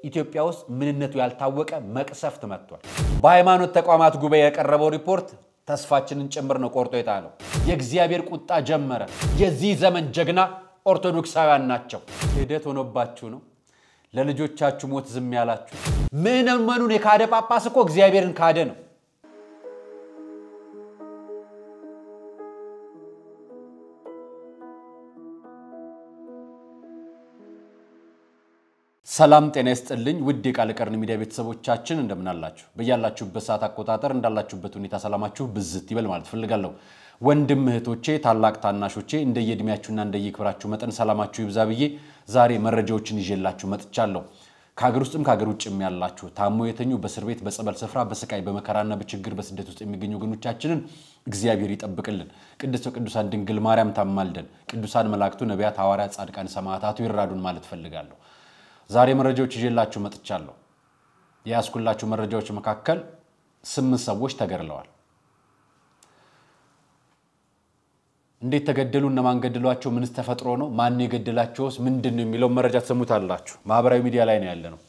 ኢትዮጵያ ውስጥ ምንነቱ ያልታወቀ መቅሰፍት መጥቷል በሃይማኖት ተቋማት ጉባኤ የቀረበው ሪፖርት ተስፋችንን ጭምር ነው ቆርጦ የጣለው የእግዚአብሔር ቁጣ ጀመረ የዚህ ዘመን ጀግና ኦርቶዶክሳውያን ናቸው ሄደት ሆኖባችሁ ነው ለልጆቻችሁ ሞት ዝም ያላችሁ ምንመኑን የካደ ጳጳስ እኮ እግዚአብሔርን ካደ ነው ሰላም ጤና ይስጥልኝ ውድ የቃል ቀርን ሚዲያ ቤተሰቦቻችን እንደምን አላችሁ በእያላችሁበት ሰዓት አቆጣጠር እንዳላችሁበት ሁኔታ ሰላማችሁ ብዝት ይበል ማለት ፈልጋለሁ ወንድም እህቶቼ ታላቅ ታናሾቼ እንደየድሚያችሁና እንደየክብራችሁ መጠን ሰላማችሁ ይብዛ ብዬ ዛሬ መረጃዎችን ይዤላችሁ መጥቻለሁ ከሀገር ውስጥም ከሀገር ውጭም ያላችሁ ታሞ የተኙ በእስር ቤት በጸበል ስፍራ በስቃይ በመከራና በችግር በስደት ውስጥ የሚገኙ ወገኖቻችንን እግዚአብሔር ይጠብቅልን ቅዱሳን ድንግል ማርያም ታማልደን ቅዱሳን መላእክቱ ነቢያት ሐዋርያት ጻድቃን ሰማዕታቱ ይራዱን ማለት ፈልጋለሁ ዛሬ መረጃዎች ይዤላችሁ መጥቻለሁ ያስኩላችሁ መረጃዎች መካከል 8 ሰዎች ተገድለዋል እንዴት ተገደሉ እነማን ገደሏቸው ምንስ ተፈጥሮ ነው ማን የገደላቸውስ ምንድነው የሚለው መረጃ ተሰሙታላችሁ ማህበራዊ ሚዲያ ላይ ነው ያለነው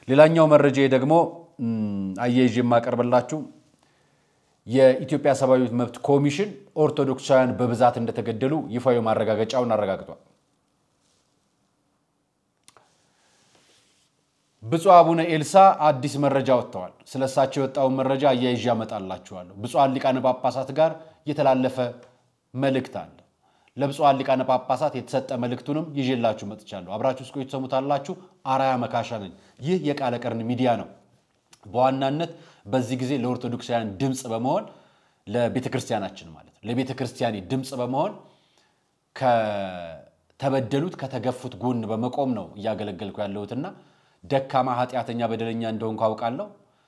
ሌላኛው መረጃ ደግሞ አያይዤ ማቀርብላችሁ የኢትዮጵያ ሰብአዊ መብት ኮሚሽን ኦርቶዶክሳውያን በብዛት እንደተገደሉ ይፋዊ ማረጋገጫውን አረጋግጧል ብፁዕ አቡነ ኤልሳ አዲስ መረጃ ወጥተዋል ስለሳቸው የወጣው መረጃ አያይዤ አመጣላችኋለሁ ብፁዓን ሊቃነ ጳጳሳት ጋር የተላለፈ መልእክት አለ ለብፁዓን ሊቃነ ጳጳሳት የተሰጠ መልእክቱንም ይዤላችሁ መጥቻለሁ አብራችሁ እስኪ ተሰሙታላችሁ አራያ መካሻ ነኝ ይህ የቃል ቀርን ሚዲያ ነው በዋናነት በዚህ ጊዜ ለኦርቶዶክሳውያን ድምጽ በመሆን ለቤተክርስቲያናችን ማለት ለቤተክርስቲያኒ ድምጽ በመሆን ከተበደሉት ከተገፉት ጎን በመቆም ነው ያገለገልኩ ያለሁትና ደካማ ኃጢያተኛ በደለኛ እንደሆንኩ አውቃለሁ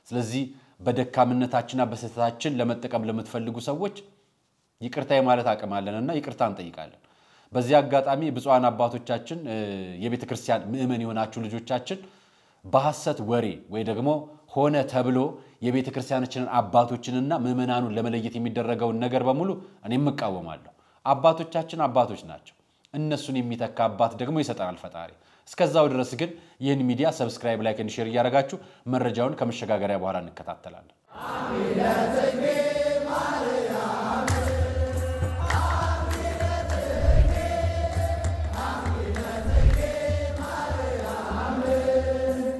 ስለዚህ በደካምነታችንና በስተታችን ለመጠቀም ለምትፈልጉ ሰዎች ይቅርታ ማለት አቀማለንና ይቅርታ እንጠይቃለን በዚህ አጋጣሚ ብፁዓን አባቶቻችን የቤተክርስቲያን ምእመን የሆናችሁ ልጆቻችን በሐሰት ወሬ ወይ ደግሞ ሆነ ተብሎ የቤተክርስቲያናችንን አባቶችንና ምእመናኑን ለመለየት የሚደረገውን ነገር በሙሉ እኔም እቃወማለሁ አባቶቻችን አባቶች ናቸው እነሱን የሚተካ አባት ደግሞ ይሰጣል ፈጣሪ እስከዛው ድረስ ግን ይህን ሚዲያ ሰብስክራይብ ላይክ እና ሼር ያደርጋችሁ መረጃውን ከመሸጋገሪያ በኋላ እንከታተላለን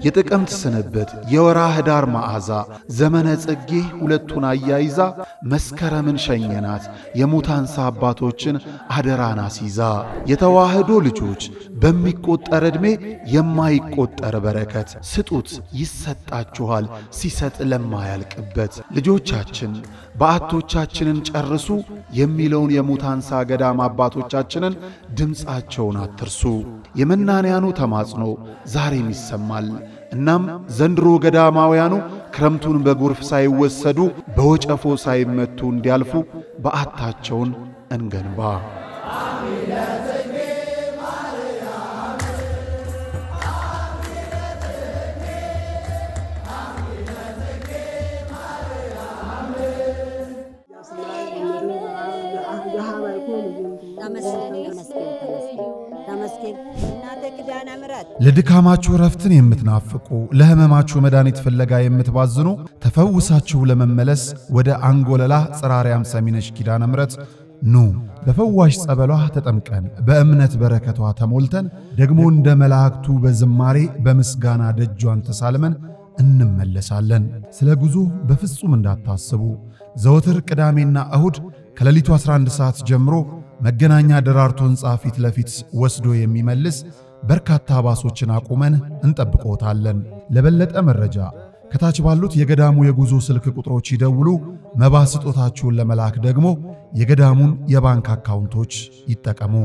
የጥቅምት ስንበት የወራ ህዳር መዓዛ ዘመነ ጽጌ ሁለቱን አያይዛ መስከረምን ሸኘናት የሙታንሳ አባቶችን አደራና ሲዛ የተዋህዶ ልጆች በሚቆጠር ዕድሜ የማይቆጠር በረከት ስጡት ይሰጣችኋል ሲሰጥ ለማያልቅበት ልጆቻችን በአቶቻችንን ጨርሱ የሚለውን የሙታንሳ ገዳም አባቶቻችንን ድምጻቸውን አትርሱ የመናንያኑ ተማጽኖ ዛሬም ይሰማል እናም ዘንድሮ ገዳማውያኑ ክረምቱን በጎርፍ ሳይወሰዱ በወጨፎ ሳይመቱ እንዲያልፉ በአታቸውን እንገንባ ለድካማችሁ ረፍትን የምትናፍቁ ለህመማችሁ መድኃኒት ፍለጋ የምትባዝኑ ተፈውሳችሁ ለመመለስ ወደ አንጎለላ ጽራሪያም ሰሚነሽ ኪዳነ ምሕረት ኑ በፈዋሽ ጸበሏ ተጠምቀን በእምነት በረከቷ ተሞልተን ደግሞ እንደ መላእክቱ በዝማሬ በምስጋና ደጇን ተሳልመን እንመለሳለን ስለ ጉዞ በፍጹም እንዳታስቡ ዘወትር ቅዳሜና እሁድ ከሌሊቱ 11 ሰዓት ጀምሮ መገናኛ ደራርቱ ህንጻ ፊት ለፊት ወስዶ የሚመልስ በርካታ ባሶችን አቁመን እንጠብቆታለን ለበለጠ መረጃ ከታች ባሉት የገዳሙ የጉዞ ስልክ ቁጥሮች ይደውሉ መባ ስጦታችሁን ለመላክ ደግሞ የገዳሙን የባንክ አካውንቶች ይጠቀሙ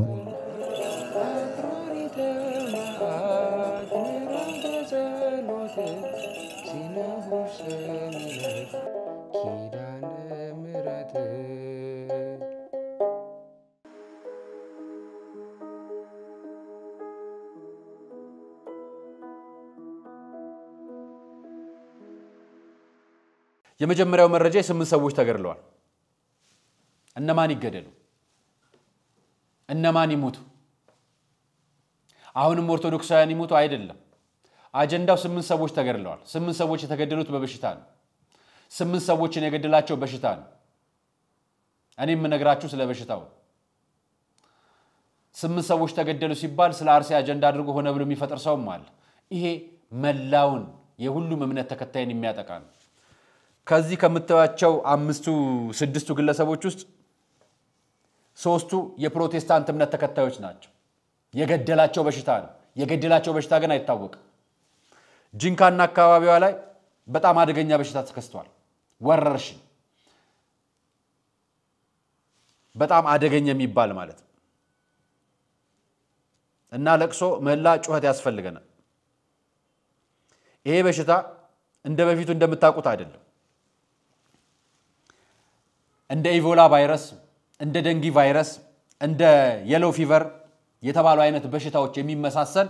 የመጀመሪያው መረጃ 8 ሰዎች ተገድለዋል እነማን ይገደሉ እነማን ይሞቱ አሁንም ኦርቶዶክሳውያን ይሞቱ አይደለም አጀንዳው 8 ሰዎች ተገድለዋል 8 ሰዎች የተገደሉት በበሽታ ነው 8 ሰዎችን የገደላቸው በሽታ ነው እኔ የምነግራችሁ ስለ በሽታው 8 ሰዎች ተገደሉ ሲባል ስለ አርሲ አጀንዳ አድርጎ ሆነ ብሎ የሚፈጠር ሰውም አለ ይሄ መላውን የሁሉም እምነት ተከታይን የሚያጠቃ ነው ከዚህ ከምታዩቸው 6ቱ ግለሰቦች ውስጥ 3ቱ የፕሮቴስታንት እምነት ተከታዮች ናቸው የገደላቸው በሽታ ነው የገደላቸው በሽታ ግን አይታወቅም ጂንካና አካባቢዋ ላይ በጣም አደገኛ በሽታ ተከስቷል ወረርሽኝ በጣም አደገኛ የሚባል ማለት እና ለቅሶ መላ ጩኸት ያስፈልገናል ይሄ በሽታ እንደ በፊቱ እንደምታውቁት አይደለም እንደ ኢቮላ ቫይረስ እንደ ደንጊ ቫይረስ እንደ የሎ ፊቨር የተባሉ አይነት በሽታዎች የሚመሳሰል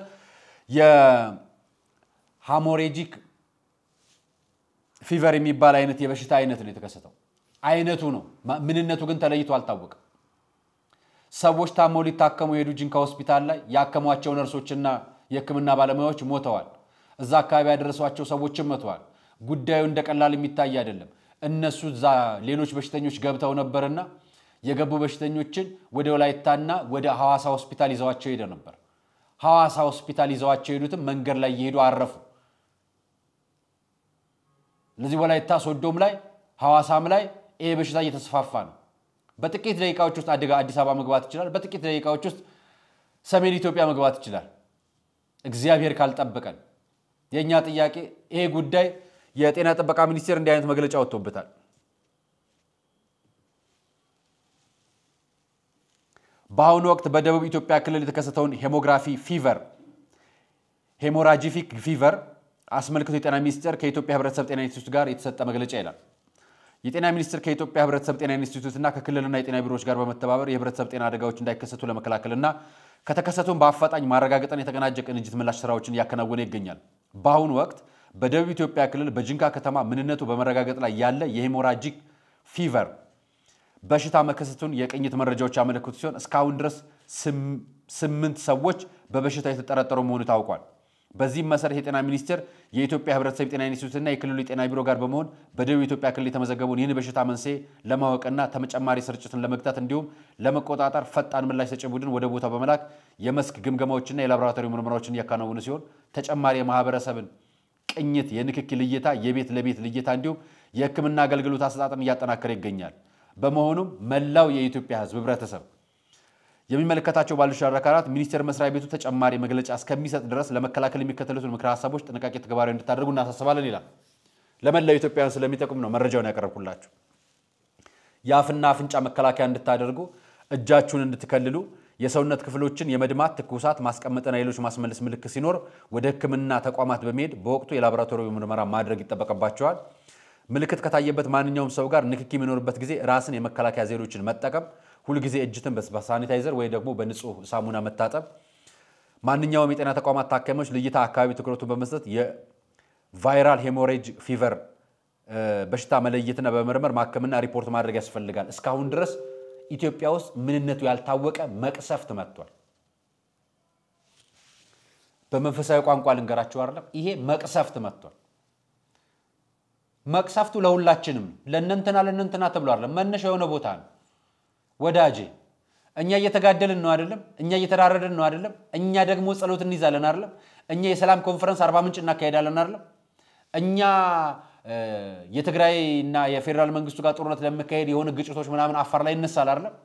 የሃሞሬጂክ ፊቨር የሚባል አይነት የበሽታ አይነት ነው የተከሰተው አይነቱ ነው ምንነቱ ግን ተለይቶ አልታወቀም ሰዎች ታመው ሊታከሙ የሄዱ ጂንካ ሆስፒታል ላይ ያከሟቸው ነርሶችና የሕክምና ባለሙያዎች ሞተዋል እዛ አካባቢ ያደረሷቸው ሰዎችም ሞተዋል ጉዳዩ እንደቀላል የሚታይ አይደለም እነሱ ዛ ሌሎች በሽተኞች ገብተው ነበርና የገቡ በሽተኞችን ወደ ወላይታና ወደ ሐዋሳ ሆስፒታል ይዘዋቸው ሄደ ነበር ሐዋሳ ሆስፒታል ይዘዋቸው ሄዱትም መንገድ ላይ ይሄዱ አረፉ ለዚህ ወላይታ ሶዶም ላይ ሐዋሳም ላይ ይሄ በሽታ እየተስፋፋ ነው በጥቂት ደቂቃዎች ውስጥ አዲስ አበባ መግባት ይችላል በጥቂት ደቂቃዎች ውስጥ ሰሜን ኢትዮጵያ መግባት ይችላል እግዚአብሔር ካልጠበቀን የኛ ጥያቄ ይሄ ጉዳይ የጤና ጥበቃ ሚኒስቴር እንዲህ አይነት መግለጫ ወጥቶበታል በአሁኑ ወቅት በደቡብ ኢትዮጵያ ክልል የተከሰተውን ሄሞራጂክ ፊቨር አስመልክቶ የጤና ሚኒስቴር ከኢትዮጵያ ህብረተሰብ ጤና ኢንስቲትዩት ጋር የተሰጠ መግለጫ ይላል የጤና ሚኒስቴር ከኢትዮጵያ ህብረተሰብ ጤና ኢንስቲትዩትና ከክልልና የጤና ቢሮዎች ጋር በመተባበር የህብረተሰብ ጤና አደጋዎች እንዳይከሰቱ ለመከላከልና ከተከሰቱም በአፋጣኝ ማረጋገጥን የተቀናጀ ቅንጅት ምላሽ ስራዎችን ያከናወነ ይገኛል በአሁኑ ወቅት በደቡብ ኢትዮጵያ ክልል በጂንካ ከተማ ምንነቱ በመረጋገጥ ላይ ያለ የሄሞራጂክ ፊቨር በሽታ መከሰቱን የቅኝት መረጃዎች ያመለክቱ ሲሆን እስካሁን ድረስ 8 ሰዎች በበሽታው የተጠረጠሩ መሆኑ ታውቋል በዚህ መሰረት የጤና ሚኒስቴር የኢትዮጵያ ህብረተሰብ ጤና ኢንስቲትዩትና የክልሉ የጤና ቢሮ ጋር በመሆን በደቡብ ኢትዮጵያ ክልል የተመዘገበውን ይህን በሽታ መንስኤ ለማወቅና ተጨማሪ ስርጭትን ለመግታት እንዲሁም ለመቆጣጠር ፈጣን ምላሽ ሰጪ ቡድን ወደ ቦታው በመላክ የመስክ ግምገማዎችና የላቦራቶሪ ምርመራዎችን ያከናወኑ ሲሆን ተጨማሪ የማህበረሰብን ቅኝት የንክኪ ልየታ የቤት ለቤት ልየታ እንዲሁም የህክምና አገልግሎት አሰጣጥን እያጠናከረ ይገኛል በመሆኑም መላው የኢትዮጵያ ህዝብ ህብረተሰብ የሚመለከታቸው ባለድርሻ አካላት ሚኒስቴር መስሪያ ቤቱ ተጨማሪ መግለጫ እስከሚሰጥ ድረስ ለመከላከል የሚከተሉትን ምክረ ሐሳቦች ጥንቃቄ ተግባራዊ እንድታደርጉ እናሳስባለን ይላል ለመላው ኢትዮጵያውያን ስለሚጠቅም ነው መረጃውን ያቀርብኩላችሁ የአፍና አፍንጫ መከላከያ እንድታደርጉ እጃችሁን እንድትከልሉ የሰውነት ክፍሎችን የመድማት ትኩሳት ማስቀመጥና ሌሎች ማስመለስ ምልክት ሲኖር ወደ ህክምና ተቋማት በመሄድ በወቅቱ የላቦራቶሪ ምርመራ ማድረግ ይጠበቅባቸዋል ምልክት ከታየበት ማንኛውም ሰው ጋር ንክኪ የሚኖርበት ጊዜ ራስን የመከላከያ ዘዴዎችን መጠቀም ሁሉ ጊዜ እጅትን በሳኒታይዘር ወይ ደግሞ በንጹህ ሳሙና መታጠብ ማንኛውም የጤና ተቋማት ታካሚዎች ለይታ አካባቢ ትኩረቱን በመስጠት የቫይራል ሄሞሬጂክ ፊቨር በሽታ መለየትና በመመርመር ማከምና ሪፖርት ማድረግ ያስፈልጋል እስካሁን ድረስ ኢትዮጵያ ውስጥ ምንነቱ ያልታወቀ መቅሰፍት መጥቷል በመንፈሳዊ ቋንቋ ልንገራችሁ አይደለም ይሄ መቅሰፍት መጥቷል መቅሰፍቱ ለሁላችንም ለነንተና ተብሎ አይደለም መነሻ የሆነ ቦታ ነው ወዳጄ እኛ እየተጋደልን ነው አይደለም እኛ እየተራረደን ነው አይደለም እኛ ደግሞ ጸሎት እንይዛለን አይደለም እኛ የሰላም ኮንፈረንስ 40 ምንጭ እናካሄዳለን አይደለም እኛ የትግራይና የፌደራል መንግስቱ ጋር ጦርነት ለመካሄድ የሆነ ግጭቶች ምናምን አፋር ላይ እንሳል አይደለም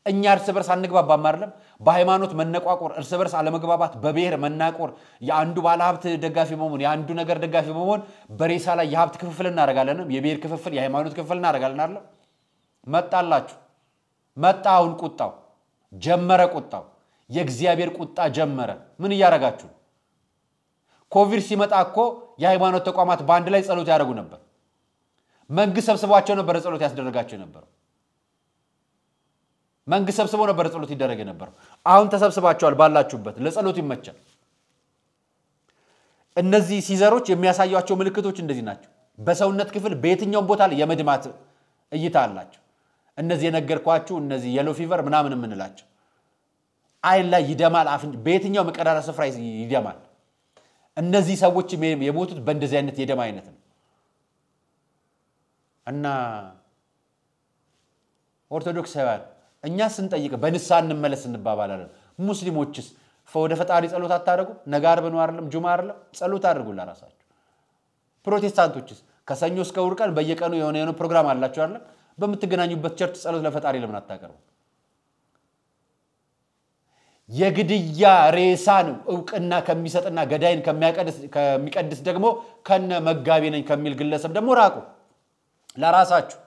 እኛ እርስ በርስ አንግባባም አይደለም በሃይማኖት መነቋቆር እርስ በርስ አለመግባባት በብሔር መናቆር የአንዱ ባለሀብት ደጋፊ መሆን የአንዱ ነገር ደጋፊ መሆን በሬሳ ላይ የሀብት ክፍፍል እናደርጋለን የብሔር ክፍፍል የሃይማኖት ክፍፍል እናደርጋለን አይደለም መጣላችሁ መጣውን ቁጣው ጀመረ ቁጣው የእግዚአብሔር ቁጣ ጀመረ ምን ያረጋችሁ ኮቪድ ሲመጣ እኮ የሃይማኖት ተቋማት ባንድ ላይ ጸሎት ያደርጉ ነበር መንግስት ሰብስቧቸው ነበር ጸሎት ያስደረጋቸው ነበር መንግስት ሰብስቦ ነበር ጸሎት ይደረግ ነበር አሁን ተሰብስባቸዋል ባላችሁበት ለጸሎት ይመቻል እነዚህ ሲዘሮች የሚያሳዩአቸው ምልክቶች እንደዚህ ናቸው በሰውነት ክፍል በየትኛው ቦታ ላይ የመድማት እይታ አላቸው እነዚህ የነገርኳችሁ እነዚህ የሎ ፊቨር ምናምን ምንላቸው አይን ላይ ይደማል አፍን በየትኛው መቀዳዳ ስፍራ ይደማል እነዚህ ሰዎች የሞቱት በእንደዚህ አይነት የደም አይነት ነው እና ኦርቶዶክሳውያን እኛ ስንጠይቅ በንስሐ እንመለስ እንባባላለን ሙስሊሞችስ ወደ ፈጣሪ ጸሎት አታደርጉ ነገ ዓርብ ነው አይደለም ጁማ አይደለም ጸሎት አድርጉ ለራሳችሁ ፕሮቴስታንቶችስ ከሰኞ እስከ እሑድ ቀን በየቀኑ የሆነ ፕሮግራም አላችሁ አይደል በመትገናኙበት ቸርች ጸሎት ለፈጣሪ ለምን አታቀርቡ የግድያ ሬሳን ዕውቅና ከሚሰጥና ገዳይን ከሚቀድስ ደግሞ ከነ መጋቢ ነኝ ከሚል ግለሰብ ደግሞ ራቁ ለራሳችሁ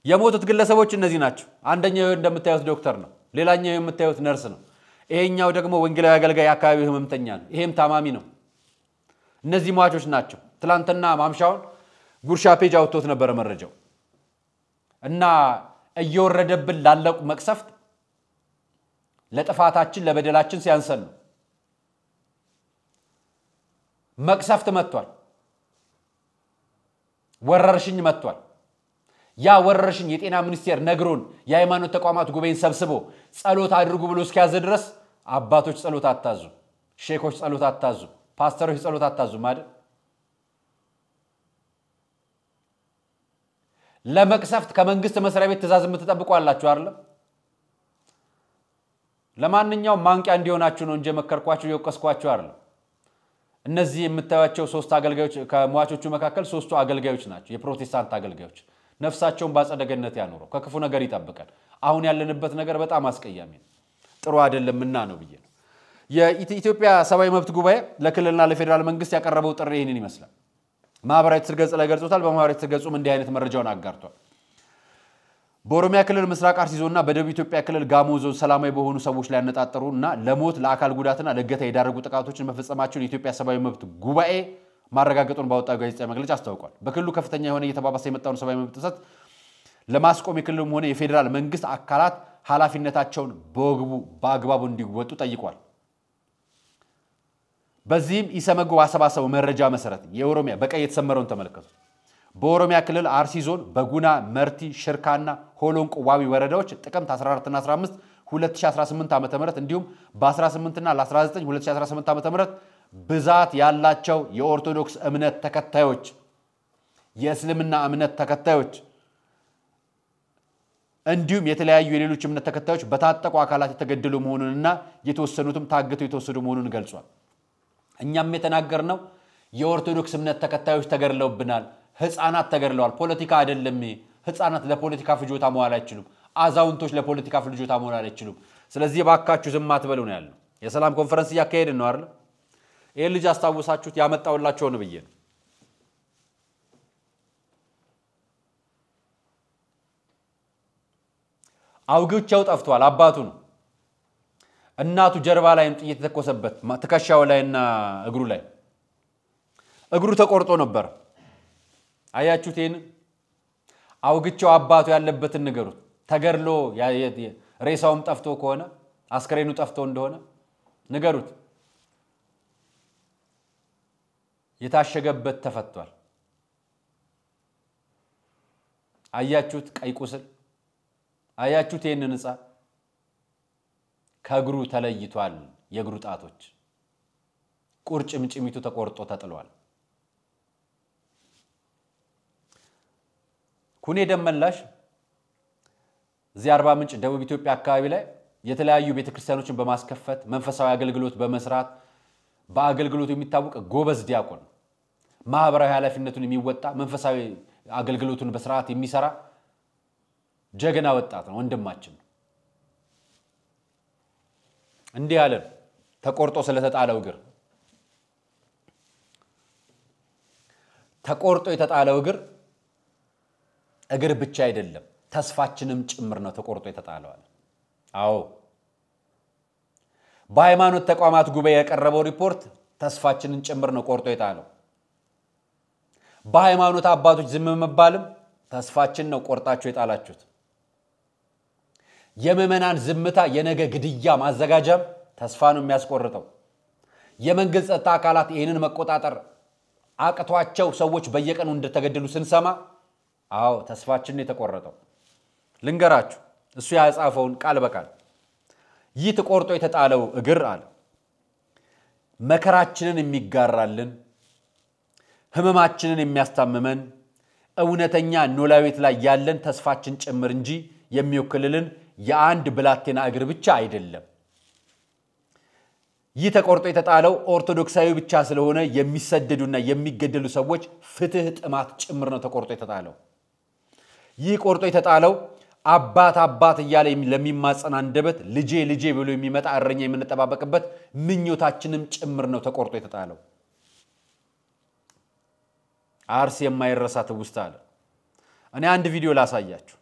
የሞቱት ግለሰቦች እነዚህ ናቸው አንደኛው እንደምታዩት ዶክተር ነው ሌላኛው የምታዩት ነርስ ነው ይሄኛው ደግሞ ወንጌላዊ አገልጋይ አካባቢ ህመምተኛ ነው ይሄም ታማሚ ነው እነዚህ ሟቾች ናቸው ትላንትና ማምሻውን ጉርሻ ፔጅ አውጥቶት ነበር መረጃው እና እየወረደብን ላለቁ መቅሰፍት ለጥፋታችን ለበደላችን ሲያንሰን ነው መቅሰፍት መጥቷል ወረርሽኝ መጥቷል ያ ወረርሽኝ የጤና ሚኒስቴር ነግሮን የሃይማኖት ተቋማት ጉባኤን ሰብስቦ ጸሎት አድርጉ ብሎ እስኪያዝ ድረስ አባቶች ጸሎት አታዙ ሼኮች ጸሎት አታዙ ፓስተሮች ጸሎት አታዙ ማለት ለመቅሰፍት ከመንግስት መስሪያ ቤት ትእዛዝ የምትጠብቁ አላችሁ አይደል ለማንኛውም ማንቂያ እንዲሆናችሁ ነው እንጂ መከርኳችሁ የወቀስኳችሁ አይደል እነዚህ የምታዩቸው ሶስት አገልጋዮች ከሟቾቹ መካከል ሶስቱ አገልጋዮች ናቸው የፕሮቴስታንት አገልጋዮች ነፍሳቸውን ባጸደገነት ያኖረው ከክፉ ነገር ይጠብቃል አሁን ያለንበት ነገር በጣም አስቀያሚ ነው ጥሩ አይደለምና ነው ብዬ ነው የኢትዮጵያ ሰብአዊ መብት ጉባኤ ለክልልና ለፌደራል መንግስት ያቀረበው ጥሪ ይሄንን ይመስላል ማህበራዊ ትስገጽ ላይ ገልጾታል በማህበራዊ ትስገጹም እንዲህ አይነት መረጃውን አጋርቷል በኦሮሚያ ክልል ምስራቅ አርሲ ዞንና በደቡብ ኢትዮጵያ ክልል ጋሞ ዞን ሰላማዊ በሆኑ ሰዎች ላይ ያነጣጠሩና ለሞት ለአካል ጉዳትና ለእገታ የዳረጉ ጥቃቶችን መፈጸማቸውን የኢትዮጵያ ሰብአዊ መብት ጉባኤ ማረጋገጡን ባወጣው ጋዜጣዊ መግለጫ አስታውቋል በክልሉ ከፍተኛ የሆነ እየተባባሰ የመጣውን ሰብአዊ መብት ጥሰት ለማስቆም የክልሉም ሆነ የፌደራል መንግስት አካላት ኃላፊነታቸውን በአግባቡ እንዲወጡ ጠይቋል በዚህም ኢሰመጉ ባሰባሰበው መረጃ መሰረት የኦሮሚያ በቀይ የተሰመረውን ተመልከቱ በኦሮሚያ ክልል አርሲ ዞን በጉና መርቲ ሽርካና ሆሎንቆ ዋቢ ወረዳዎች ጥቅምት 14 እና 15 2018 ዓ.ም እንዲሁም በ18 እና 19 2018 ዓ.ም ብዛት ያላቸው የኦርቶዶክስ እምነት ተከታዮች የእስልምና እምነት ተከታዮች እንዲሁም የተለያዩ የሌሎች እምነት ተከታዮች በታጠቁ አካላት የተገደሉ መሆኑንና የተወሰኑትም ታግተው የተወሰዱ መሆኑን ገልጿል እኛም የተናገርነው የኦርቶዶክስ እምነት ተከታዮች ተገድለውብናል ህፃናት ተገድለዋል ፖለቲካ አይደለም ህፃናት ለፖለቲካ ፍጆታ መዋል አይችሉም አዛውንቶች ለፖለቲካ ፍጆታ መዋል አይችሉም ስለዚህ ባካችሁ ዝም አትበሉ ነው ያለው የሰላም ኮንፈረንስ ያካሄድን ነው አይደል ይሄ ልጅ አስተዋውሳችሁት ያመጣውላችሁ ነው ብዬ ነው አውግቻው ጠፍቷል አባቱ ነው እናቱ ጀርባ ላይም ጥይት ተተኮሰበት ትከሻው ላይና እግሩ ተቆርጦ ነበር አያችሁት ይሄን አውግቻው አባቱ ያለበትን ንገሩት ተገርሎ ሬሳውም ጠፍቶ ከሆነ አስከሬኑ ጠፍቶ እንደሆነ ንገሩት የታሸገበት ተፈቷል አያችሁት ቀይ ቁስል አያችሁት ይሄንን ህፃን ከእግሩ ተለይቷል የእግሩ ጣቶች ቁርጭምጭሚቱ ተቆርጦ ተጥሏል ኩኔ ደመላሽ እዚህ 40 ምንጭ ደቡብ ኢትዮጵያ አካባቢ ላይ የተለያዩ ቤተክርስቲያኖችን በማስከፈት መንፈሳዊ አገልግሎት በመስራት በአገልግሎቱ የሚታወቅ ጎበዝ ዲያቆን ማህበራዊ ኃላፊነቱን የሚወጣ መንፈሳዊ አገልግሎቱን በስርዓት የሚሰራ ጀግና ወጣት ነው ወንድማችን እንዲህ ያለ ተቆርጦ ስለተጣለው እግር ብቻ አይደለም ተስፋችንም ጭምር ነው ተቆርጦ የተጣለው አዎ በሃይማኖት ተቋማት ጉባኤ ያቀረበው ሪፖርት ተስፋችንን ጭምር ነው ቆርጦ የጣለው በሃይማኖት አባቶች ዝም መባልም ተስፋችን ነው ቆርጣችሁ የጣላችሁት የመመናን ዝምታ የነገ ግድያ ማዘጋጃም ተስፋ ነው የሚያስቆርጠው የመንግስት ጸጥታ አካላት ይሄንን መቆጣጠር አቅቷቸው ሰዎች በየቀኑ እንደተገደሉ ስንሰማ አዎ ተስፋችን ነው የተቆረጠው ልንገራችሁ እሱ ያጻፈውን ቃል በቃል ይህ ተቆርጦ የተጣለው እግር አለ መከራችንን የሚጋራልን ህመማችንን የሚያስታምመን እውነተኛ ኖላዊት ላይ ያለን ተስፋችን ጭምር እንጂ የሚወክልልን የአንድ ብላቴና እግር ብቻ አይደለም ይህ ተቆርጦ የተጣለው ኦርቶዶክሳዊ ብቻ ስለሆነ የሚሰደዱና የሚገደሉ ሰዎች ፍትህ ጥማት ጭምር ነው ተቆርጦ የተጣለው ይህ ቆርጦ የተጣለው አባት እያለ ለሚማጸን አንደበት ልጄ ብሎ የሚመጣ እረኛ የምንጠባበቅበት ምኞታችንም ጭምር ነው ተቆርጦ የተጣለው አርሲ የማይረሳ ትውስታ አለ እኔ አንድ ቪዲዮ ላሳያችሁ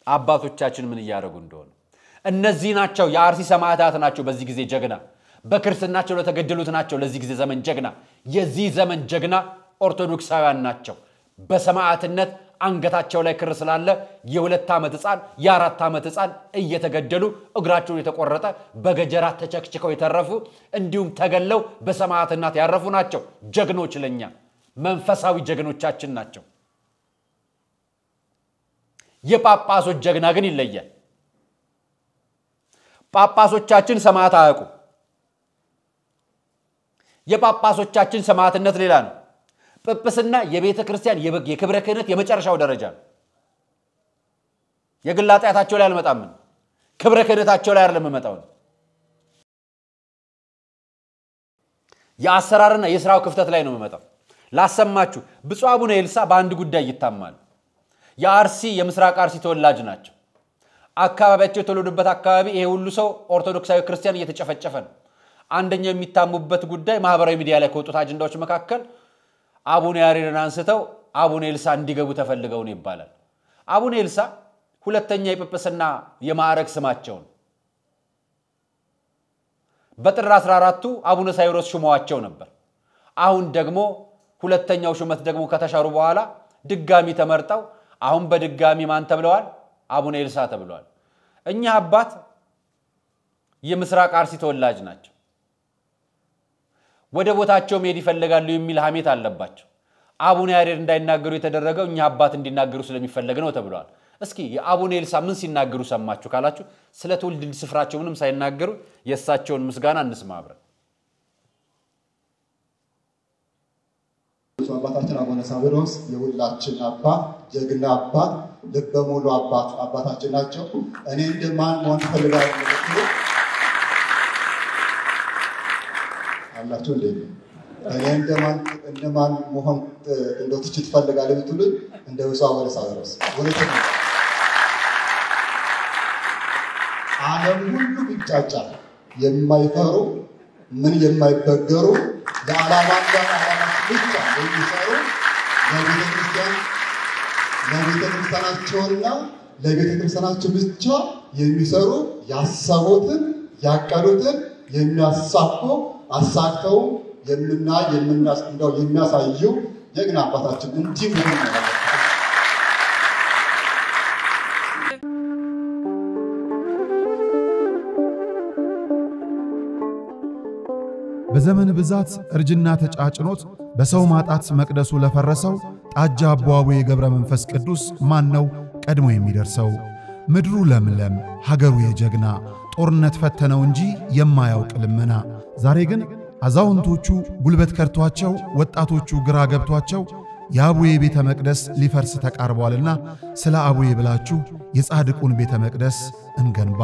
አባቶቻችን ምን ያያረጉ እንደሆነ እነዚህ ናቸው የአርሲ ሰማዕታት ናቸው በዚህ ጊዜ ጀግና በክርስቲያናቸው ለተገደሉት ናቸው ለዚህ ጊዜ ዘመን ጀግና የዚህ ዘመን ጀግና ኦርቶዶክሳውያን ናቸው በሰማዕትነት አንገታቸው ላይ ክር ስላለ የ2 ዓመት ሕፃን የ4 ዓመት ሕፃን እየተገደሉ እግራቸው የተቆረጠ በገጀራ ተቸክችከው የተረፉ እንዲሁም ተገለው በሰማዕትነት ያረፉ ናቸው ጀግኖች ለኛ መንፈሳዊ ጀግኖቻችን ናቸው የጳጳሶች ጀግና ግን ይለያል ጳጳሶቻችን ሰማዕት አያውቁ የጳጳሶቻችን ሰማዕትነት ሌላ ነው ጵጵስና የቤተ ክርስቲያን የክብረ ክህነት የመጨረሻው ደረጃ ነው የግላጣያታቸው ላይ አልመጣም ክብረ ክህነታቸው ላይ አይደለም መጣው የአሰራርና የሥራው ክፍተት ላይ ነው መጣው ላሰማችሁ ብፁዕ አቡነ ኤልሳ በአንድ ጉዳይ ይታማል የአርሲ የምስራቅ አርሲ ተወላጅ ናቸው አካባቢያቸው የተወለዱበት አካባቢ ይሄ ሁሉ ሰው ኦርቶዶክሳዊ ክርስቲያን እየተጨፈጨፈ ነው አንደኛው የሚታሙበት ጉዳይ ማህበራዊ ሚዲያ ላይ ከወጡት አጀንዳዎች መካከል አቡነ ያሬድን አንስተው አቡነ ኤልሳ እንዲገቡ ተፈልገው ነው ይባላል አቡነ ኤልሳ ሁለተኛ የጵጵስና የማዕረግ ስማቸው በጥር 14 አቡነ ሳይሮስ ሹመዋቸው ነበር አሁን ደግሞ ሁለተኛው ሹመት ደግሞ ከተሻሩ በኋላ ድጋሚ ተመርጠው አሁን በድጋሚ ማን ተብለዋል አቡነ ኤልሳ ተብለዋል እኛ አባት የምስራቅ አርሲ ተወላጅ ናቸው ወደ ቦታቸው መሄድ ይፈልጋሉ የሚል ሐሜት አለባቸው አቡነ ያሬድ እንዳይናገሩ የተደረገው እኛ አባት እንዲናገሩ ስለሚፈልግ ነው ተብሏል እስኪ የአቡነ ኤልሳ ምን ሲናገሩ ሰማችሁ ካላችሁ ስለ ትውልድ ስፍራቸው ምንም ሳይናገሩ የሳቸውን ምስጋና እንስማ አብረን አባታችን አቡነ ሳዊሮስ የሁላችን አባት ጀግና አባት ልበሙሉ አባታችን ናቸው እኔ እንደማን መሆን ፈልጋለሁ አላችሁ እንዴ እኔ እንደማን መሆን እንደው ትችት ፈልጋለሁ ብትሉኝ እንደ ብፁዕ አቡነ ሳዊሮስ ወለተኛ ዓለም ሁሉ ቢጫጫ የማይፈሩ ምን የማይበገሩ ለዓላማና ብቻ የሚሰሩ ለቤተክርስቲያናቸውና ለቤተክርስቲያናቸው ብቻ የሚሰሩ ያሰቡትን ያቀዱትን የሚያሳኩ አሳክተው የምናስቀምጠው የሚያሳዩ ጀግና አባታችን እንዲህ ነው በዘመን ብዛት እርጅና ተጫጭኖት በሰው ማጣት መቅደሱ ለፈረሰው ጣጃ አቧዌ ገብረ መንፈስ ቅዱስ ማን ነው ቀድሞ የሚደርሰው ምድሩ ለምለም ሀገሩ የጀግና ጦርነት ፈተነው እንጂ የማያውቅ ልመና ዛሬ ግን አዛውንቶቹ ጉልበት ከርቷቸው ወጣቶቹ ግራ ገብቷቸው የአቡዬ ቤተ መቅደስ ሊፈርስ ተቃርቧልና ስለ አቡዬ ብላችሁ የጻድቁን ቤተ መቅደስ እንገንባ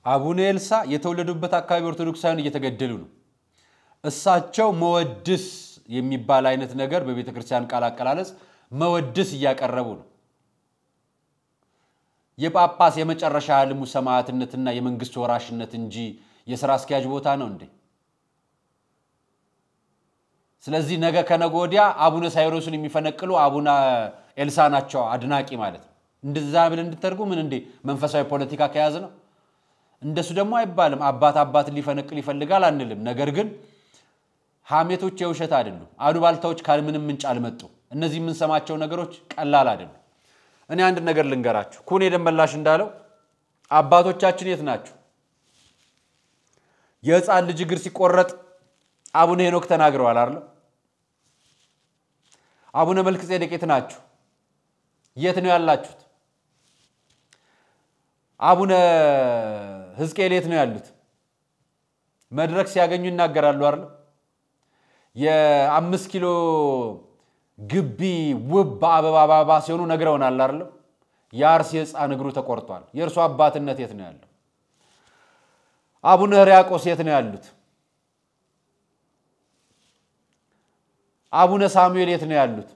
አቡነ ኤልሳ የተወለዱበት አካባቢ ኦርቶዶክሳውያን እየተገደሉ ነው እሳቸው መወድስ የሚባል አይነት ነገር በቤተ ክርስቲያን ቃል አቀላለጽ መወድስ እያቀረቡ ነው የጳጳስ የመጨረሻ ዓለሙ ሰማዕትነትና የመንግስት ወራሽነት እንጂ የሥራ አስኪያጅ ቦታ ነው እንዴ ስለዚህ ነገ ከነጎዲያ አቡነ ሳይሮስን የሚፈነቅሉ አቡነ ኤልሳ ናቸው አድናቂ ማለት እንደዛ ብለን እንድትርጉ ምን እንዴ መንፈሳዊ ፖለቲካ ከያዘ ነው እንደሱ ደግሞ አይባልም አባት ሊፈነቅል ይፈልጋል አንልም ነገር ግን ሐሜቶች የውሸት አይደሉም አሉባልታዎች ካልምንም ምንጭ አልመጡ እነዚህ ምን ሰማቸው ነገሮች ቀላል አይደሉም እኔ አንድ ነገር ልንገራችሁ ኩኔ ደመላሽ እንዳለው አባቶቻችን የት ናቸው የሕፃን ልጅ እግር ሲቆረጥ አቡነ ሄኖክ ተናግረዋል አይደል አቡነ መልክጼዴቅ የት ናቸው የት ነው ያላችሁት አቡነ ሕዝቅኤል የት ነው ያሉት መድረክ ሲያገኙ ይናገራሉ አይደል የ5 ኪሎ ግቢ ውብ በአበባ ሲሆኑ ነግረውናል አይደል ያርሲ ሕፃን እግሩ ተቆርጧል የእርሱ አባትነት የት ነው ያለው አቡነ ሕርያቆስ የት ነው ያሉት አቡነ ሳሙኤል የት ነው ያሉት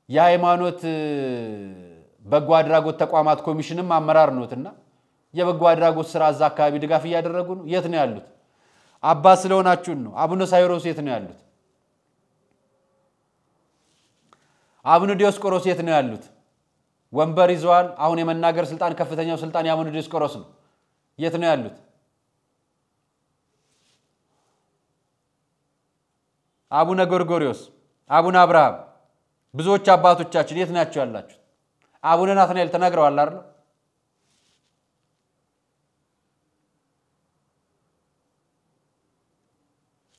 የሃይማኖት በጎ አድራጎት ተቋማት ኮሚሽንም አመራር ነውትና የበጎ አድራጎት ስራ አዛ አካባቢ ድጋፍ ያደረጉ ነው የት ነው ያሉት አባ ስለሆናችሁ ነው አቡነ ሳይሮስ የት ነው ያሉት አቡነ ዲዮስቆሮስ የት ነው ያሉት ወንበር ይዘዋል አሁን የመናገር ስልጣን ከፍተኛው ስልጣን የአቡነ ዲዮስቆሮስ ነው የት ነው ያሉት አቡነ ጎርጎሪዮስ አቡነ አብርሃም ብዙዎች አባቶቻችን የት ናቸው ያላችሁ አቡነ ናትናኤል ተናግረዋል አይደል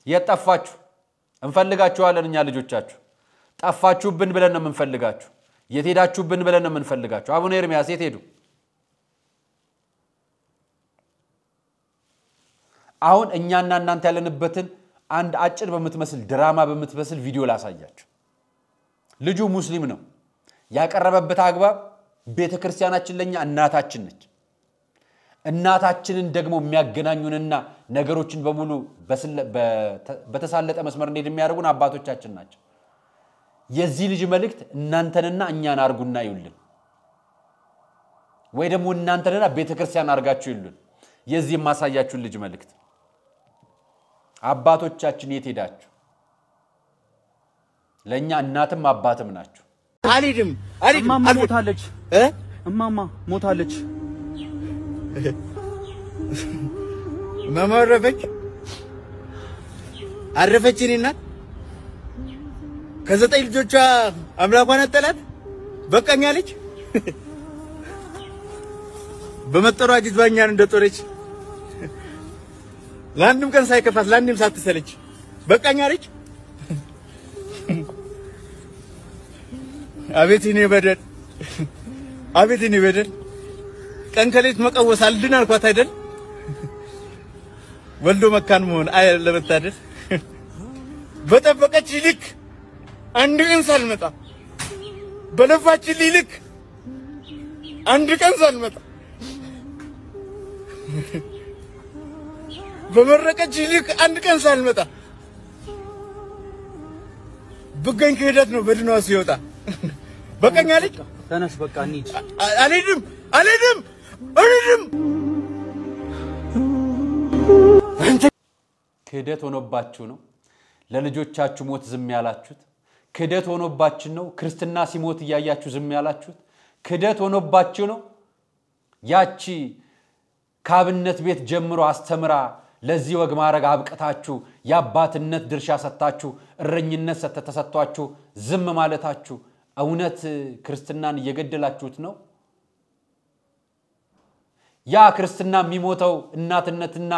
የጠፋችሁ እንፈልጋችኋለን እኛ ልጆቻችሁ ጠፋችሁብን ብለን ነው የምንፈልጋችሁ የት ሄዳችሁብን ብለን ነው የምንፈልጋችሁ አቡነ ኤርሚያስ የት ሄዱ አሁን እኛና እናንተ ያለንበትን አንድ አጭር በመትመስል ድራማ በመትመስል ቪዲዮ ላሳያችሁ ልጁ ሙስሊም ነው ያቀረበበት አግባብ ቤተክርስቲያናችን ለኛ እናታችን ነች እናታችንን ደግሞ የሚያገናኙንና ነገሮችን በሙሉ በተሳለጠ መስመር እንዴት የሚያደርጉን አባቶቻችን ናቸው የዚህ ልጅ መልእክት እናንተንና እኛን አርጉና ይውልን ወይ ደግሞ እናንተንና ቤተክርስቲያን አርጋችሁ ይውልን የዚህ ማሳያችሁ ልጅ መልእክት አባቶቻችን የት ሄዳችሁ ለኛ እናትም አባትም ናችሁ አልሄድም እማማ ሞታለች እማማ ሞታለች ማማረፈች አረፈችኝና ከዘጠኝ ልጆቿ አምላኳን አጠላት በቃኛለች በመጠሯ ጅባኛን እንደጦረች ለአንድም ቀን ሳይከፋት ለአንድም ሳትሰለች በቃኛለች አቤት እኔ በደል ቀን ከሌት መቀወስ አልድን አልኳት አይደል ወልዶ መካን መሆን ለመታደል በጠበቀች ልክ አንድ ቀን ሳልመጣ በለፋች ልክ አንድ ቀን ሳልመጣ በመረቀች ልክ አንድ ቀን ሳልመጣ ብገኝ ከሄደት ነው በድኗ ሲወጣ በቀኛ ልጅ ተነስ በቃ እንሂድ አልሄድም ክህደት ሆኖባችሁ ነው ለልጆቻችሁ ሞት ዝም ያላችሁት ክህደት ሆኖባችሁ ነው ክርስትና ሲሞት ያያችሁ ዝም ያላችሁት ክህደት ሆኖባችሁ ነው ያቺ ካብነት ቤት ጀምሮ አስተምራ ለዚህ ወግ ማረግ አብቀታችሁ ያባትነት ድርሻ ሰጣችሁ እረኝነት ተሰጥቷችሁ ዝም ማለታችሁ እውነት ክርስትናን እየገደላችሁት ነው ያ ክርስትና የሚሞተው እናትነትና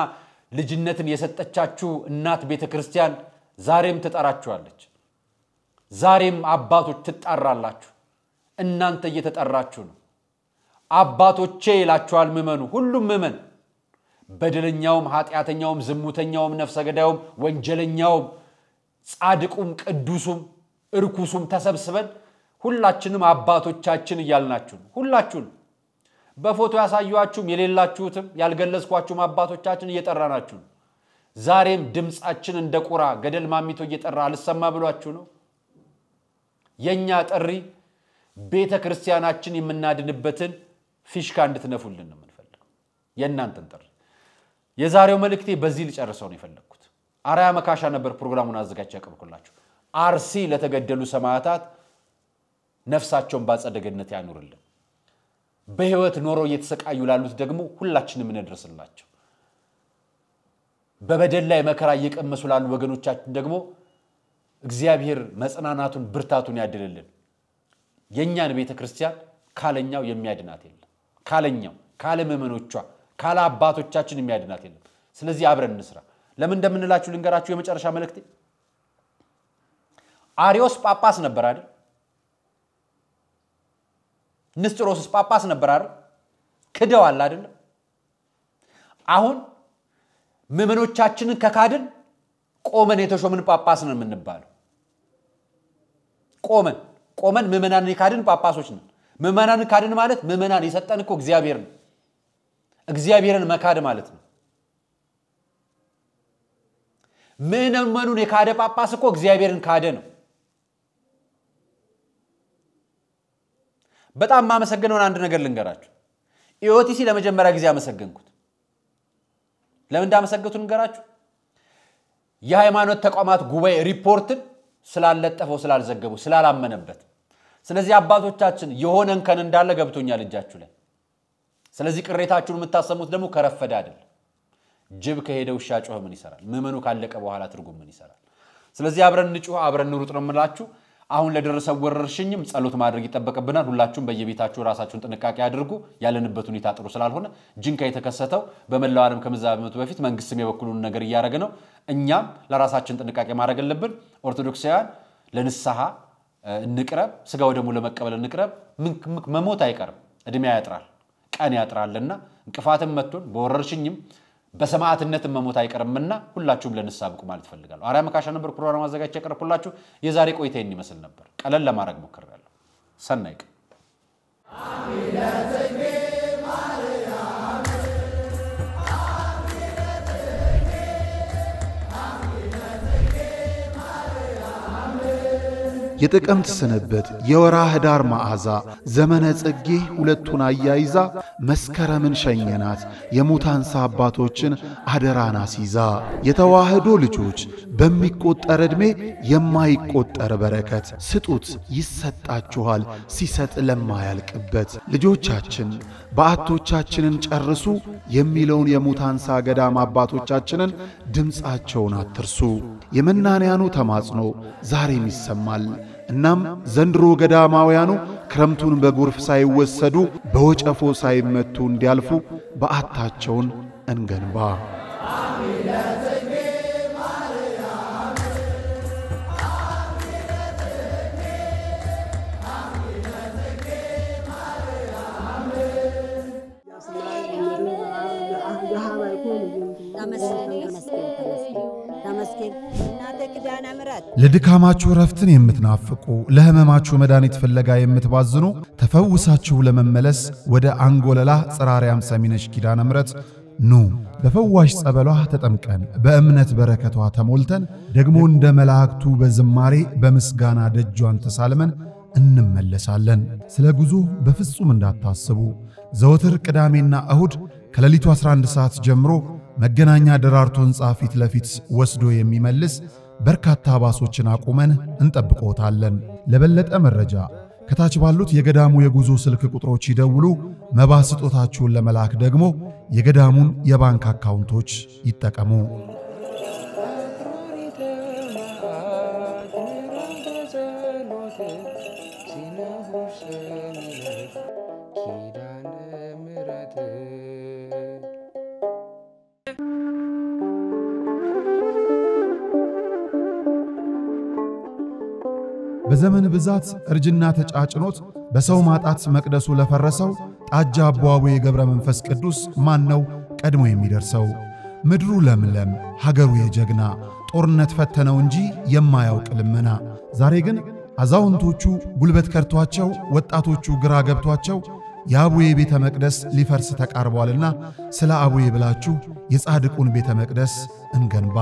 ልጅነትን የሰጠቻችሁ እናት ቤተክርስቲያን ዛሬም ትጠራችኋለች ዛሬም አባቶች ትጣራላችሁ እናንተ እየተጠራችሁ ነው አባቶቼ ይላችኋል ምመኑ ሁሉም ምመን በደለኛውም ኃጢያተኛውም ዝሙተኛውም ነፍሰ ገዳዩም ወንጀለኛውም ጻድቁም ቅዱሱም እርኩሱም ተሰብስበን ሁላችንም አባቶቻችን ይያልናችሁ ሁላችሁን በፎቶ ያሳዩአችሁም የሌላችሁትም ያልገለጽኳችሁም አባቶቻችን እየጠራናችሁ ዛሬም ድምጻችን እንደ ቁራ ገደል ማሚቶ እየጠራ አልሰማ ብሏችሁ ነው የኛ ጥሪ ቤተክርስቲያናችን የምናድንበትን ፊሽካ እንድትነፉልን ነው የምንፈልገው የእናንተን ጥሪ የዛሬው መልእክቴ በዚህ ልጨርሰው ነው የፈለኩት አራያ መካሻ ነበር ፕሮግራሙን አዘጋጅ ያቀርብኩላችሁ አርሲ ለተገደሉ ሰማዕታት ነፍሳቸውን ባጸደገነት ያኑርልን በህይወት ኖሮ እየተሰቃዩ ላሉት ደግሞ ሁላችንም እንድረስላቸው በበደል ላይ መከራ እየቀመሱ ላሉ ወገኖቻችን ደግሞ እግዚአብሔር መጽናናቱን ብርታቱን ያድልልን የኛን ቤተክርስቲያን ካለኛው የሚያድናት የለም ካለኛው ካለ መመኖቿ ካለ አባቶቻችን የሚያድናት የለም ስለዚህ አብረን እንስራ ለምን እንደምንላችሁ ልንገራችሁ የመጨረሻ መልእክቴ አሪዮስ ጳጳስ ነበር አይደል ንስጥሮስ ጳጳስ ነበር አይደል ክደዋል አይደል አሁን መመኖቻችንን ከካድን ቆመን የተሾምን ጳጳስ ነን የምንባለው ቆመን መመናን የካድን ጳጳሶች ነን መመናን ካድን ማለት መመናን የሰጠን እኮ እግዚአብሔር ነው እግዚአብሔርን መካድ ማለት ነው መመኑን የካደ ጳጳስ እኮ እግዚአብሔርን ካደ ነው በጣም ማመሰግነውን አንድ ነገር ልንገራችሁ ኢኦቲሲ ለመጀመሪያ ጊዜ አመሰግንኩት ለምን እንዳመሰግንኩት ልንገራችሁ የሃይማኖት ተቋማት ጉባኤ ሪፖርትን ስላለጠፈው ስላልዘገቡ ስላላመነበት ስለዚህ አባቶቻችን የሆነን ከን እንዳለ ገብቶኛል እጃችሁ ላይ ስለዚህ ቅሬታችሁን የምታሰሙት ደግሞ ከረፈደ አይደል ጅብ ከሄደው ሻጮህ ምን ይሰራል መመኑ ካለቀ በኋላ ትርጉም ምን ይሰራል ስለዚህ አብረን ንጩህ አብረን ንሩጥ ነው የምላችሁ አሁን ለደረሰው ወረርሽኝም ጸሎት ማድረግ ይተበቀብናል ሁላችሁም በየቤታችሁ ራሳችሁን ጥንቃቄ አድርጉ ያለንበት ሁኔታ ጥሩ ስላልሆነ ጅንካ የተከሰተው በመላው ዓለም ከመዛመቱ በፊት መንግስትም የበኩሉን ነገር ያያረገ ነው እኛም ለራሳችን ጥንቃቄ ማድረግ አለብን ኦርቶዶክሳውያን ለንስሐ እንቅረብ ስጋው ደግሞ ለመቀበል እንቅረብ መሞት አይቀርም እድሜ ያጥራል ቀን ያጥራልና እንቅፋትም መጥቶን በወረርሽኝም በሰማዕትነት መሞት አይቀርምና ሁላችሁም ለንስሐ ብቁ ማለት ፈልጋለሁ አርያ መካሻ ነበር ፕሮግራም አዘጋጅቼ ያቀርብኩላችሁ የዛሬ ቆይታዬን ይመስል ነበር ቀለል ለማድረግ ሞክሬያለሁ ሰናይ ቀን የጥቅምት ስንበት የወራ ህዳር መዓዛ ዘመነ ጽጌ ሁለቱን አያይዛ መስከረምን ሸኘናት የሙታንሳ አባቶችን አደራና ሲዛ የተዋህዶ ልጆች በሚቆጠር ዕድሜ የማይቆጠር በረከት ስጡት ይሰጣችኋል ሲሰጥ ለማያልቅበት ልጆቻችን በአቶቻችንን ጨርሱ የሚለውን የሙታንሳ ገዳም አባቶቻችንን ድምፃቸውን አትርሱ የመናንያኑ ተማጽኖ ዛሬም ይሰማል እናም ዘንድሮ ገዳማውያኑ ክረምቱን በጎርፍ ሳይወሰዱ በወጨፎ ሳይመቱ እንዲያልፉ በአታቸውን እንገንባ ለድካማችሁ ረፍትን የምትናፍቁ ለህመማችሁ መድኃኒት ፍለጋ የምትባዝኑ ተፈውሳችሁ ለመመለስ ወደ አንጎለላ ጽራሪያም ሰሚነሽ ኪዳነ ምሕረት ኑ በፈዋሽ ጸበሏ ተጠምቀን በእምነት በረከቷ ተሞልተን ደግሞ እንደ መላእክቱ በዝማሬ በምስጋና ደጇን ተሳልመን እንመለሳለን ስለ ጉዞ በፍጹም እንዳታስቡ ዘወትር ቅዳሜና እሁድ ከሌሊቱ 11 ሰዓት ጀምሮ መገናኛ ደራርቱ ህንጻ ፊት ለፊት ወስዶ የሚመልስ በርካታ ባሶችን አቁመን እንጠብቆታለን ለበለጠ መረጃ ከታች ባሉት የገዳሙ የጉዞ ስልክ ቁጥሮች ይደውሉ መባ ስጦታችሁን ለመላክ ደግሞ የገዳሙን የባንክ አካውንቶች ይጠቀሙ በዘመን ብዛት እርጅና ተጫጭኖት በሰው ማጣት መቅደሱ ለፈረሰው ጣጃ አቧዌ ገብረ መንፈስ ቅዱስ ማን ነው ቀድሞ የሚደርሰው ምድሩ ለምለም ሀገሩ የጀግና ጦርነት ፈተነው እንጂ የማያውቅ ልመና ዛሬ ግን አዛውንቶቹ ጉልበት ከርቷቸው ወጣቶቹ ግራ ገብቷቸው የአቡዬ ቤተ መቅደስ ሊፈርስ ተቃርቧልና ስለ አቡዬ ብላችሁ የጻድቁን ቤተ መቅደስ እንገንባ